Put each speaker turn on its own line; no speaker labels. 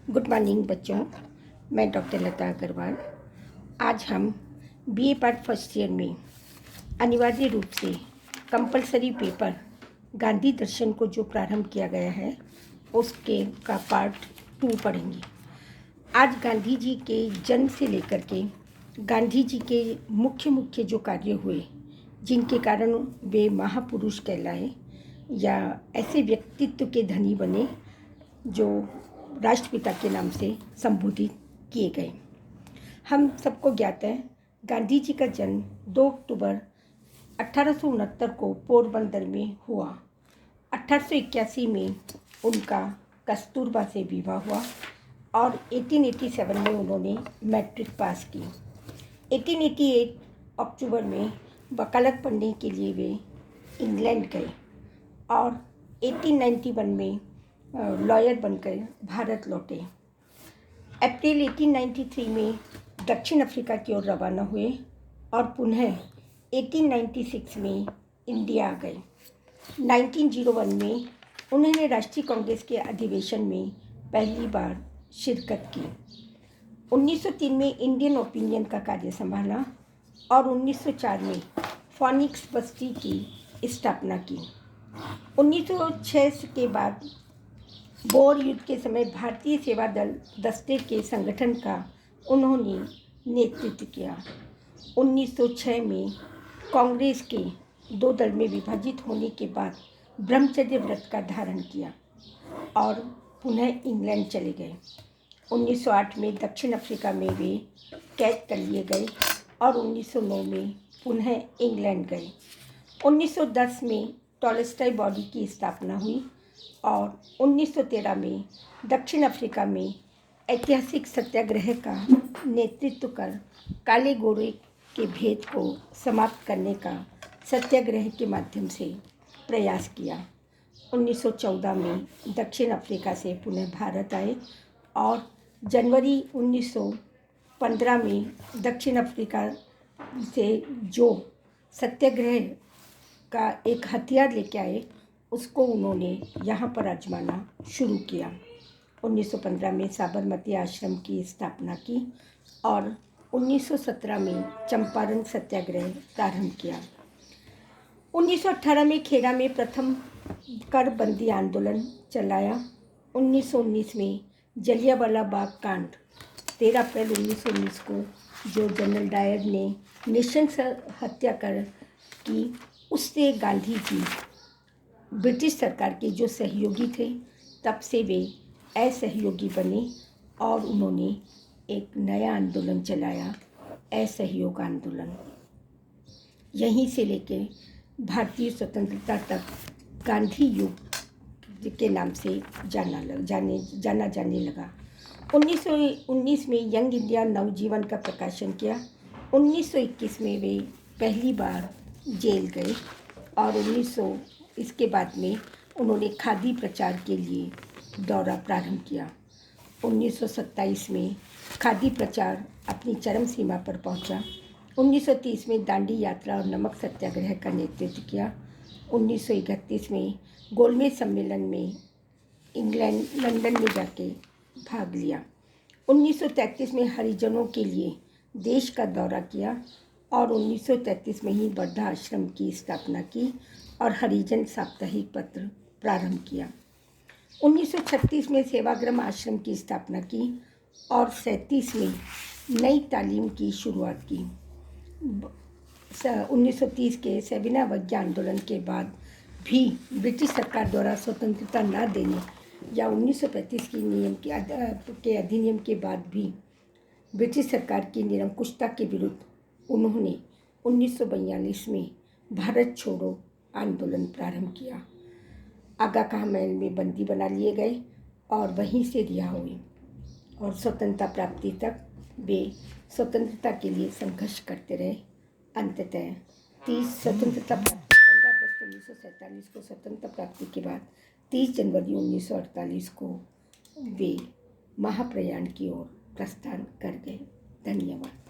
Good morning बच्चों, मैं doctor लता अग्रवाल। आज हम बीए पार्ट फर्स्ट ईयर में अनिवार्य रूप से कंपलसरी पेपर गांधी दर्शन को जो प्रारंभ किया गया है उसके का पार्ट 2 पढ़ेंगे। आज गांधी जी के जन्म से लेकर के गांधी जी के मुख्य जो कार्य हुए जिनके कारण वे महापुरुष कहलाए या ऐसे व्यक्तित्व के धनी बने जो राष्ट्रपिता के नाम से संबोधित किए गए। हम सबको ज्ञात है गांधी जी का जन्म 2 अक्टूबर 1869 को पोरबंदर में हुआ। 1881 में उनका कस्तूरबा से विवाह हुआ और 1887 में उन्होंने मैट्रिक पास की। 1888 अक्टूबर में वकालत पढ़ने के लिए वे इंग्लैंड गए और 1891 में लॉयर बनकर भारत लौटे। अप्रैल 1893 में दक्षिण अफ्रीका की ओर रवाना हुए और पुनः 1896 में इंडिया आ गए। 1901 में उन्होंने राष्ट्रीय कांग्रेस के अधिवेशन में पहली बार शिरकत की। 1903 में इंडियन ओपिनियन का कार्य संभाला और 1904 में फॉनिक्स बस्ती की स्थापना की। 1906 के बाद बोर युद्ध के समय भारतीय सेवा दल दस्ते के संगठन का उन्होंने नेतृत्व किया। 1906 में कांग्रेस के 2 दल में विभाजित होने के बाद ब्रह्मचर्य व्रत का धारण किया और पुनः इंग्लैंड चले गए। 1908 में दक्षिण अफ्रीका में वे कैद कर लिए गए और 1909 में पुनः इंग्लैंड गए। 1910 में टॉलस्टॉय बॉडी की स्थापना हुई और 1913 में दक्षिण अफ्रीका में ऐतिहासिक सत्याग्रह का नेतृत्व कर काले गोरे के भेद को समाप्त करने का सत्याग्रह के माध्यम से प्रयास किया। 1914 में दक्षिण अफ्रीका से पुनः भारत आए और जनवरी 1915 में दक्षिण अफ्रीका से जो सत्याग्रह का एक हथियार लेके आए उसको उन्होंने यहाँ पर आजमाना शुरू किया। 1915 में साबरमती आश्रम की स्थापना की और 1917 में चंपारण सत्याग्रह प्रारंभ किया। 1918 में खेड़ा में प्रथम कर बंदी आंदोलन चलाया। 1919 में जलियांवाला बाग कांड 13 अप्रैल 1919 को जो जनरल डायर ने नृशंस हत्या कर की, उससे गांधी जी ब्रिटिश सरकार के जो सहयोगी थे तब से वे असहयोगी बने और उन्होंने एक नया आंदोलन चलाया, असहयोग आंदोलन। यहीं से लेके भारतीय स्वतंत्रता तक गांधी युग के नाम से जाना जाने लगा। 1919 में यंग इंडिया नवजीवन का प्रकाशन किया। 1921 में वे पहली बार जेल गए और इसके बाद में उन्होंने खादी प्रचार के लिए दौरा प्रारंभ किया। 1927 में खादी प्रचार अपनी चरम सीमा पर पहुंचा। 1930 में दांडी यात्रा और नमक सत्याग्रह का नेतृत्व किया। 1931 में गोलमेज सम्मेलन में लंदन में जाके भाग लिया। 1933 में हरिजनों के लिए देश का दौरा किया और 1933 में ही वर्धा आश्रम की स्थापना की और हरिजन साप्ताहिक पत्र प्रारंभ किया। 1936 में सेवाग्राम आश्रम की स्थापना की और 37 में नई तालीम की शुरुआत की। 1930 के सविनय अवज्ञा आंदोलन के बाद भी ब्रिटिश सरकार द्वारा स्वतंत्रता न देने या 1935 के अधिनियम के बाद भी ब्रिटिश सरकार की निरंकुशता के विरुद्ध उन्होंने 1942 में भारत छोड़ो आंदोलन प्रारंभ किया। आगा खां महल में बंदी बना लिए गए और वहीं से रिहा हुए और स्वतंत्रता प्राप्ति तक वे स्वतंत्रता के लिए संघर्ष करते रहे। अंततः 15 अगस्त 1947 को स्वतंत्रता प्राप्ति के बाद 30 जनवरी 1948 को वे महाप्रयाण की ओर प्रस्थान कर गए। धन्यवाद।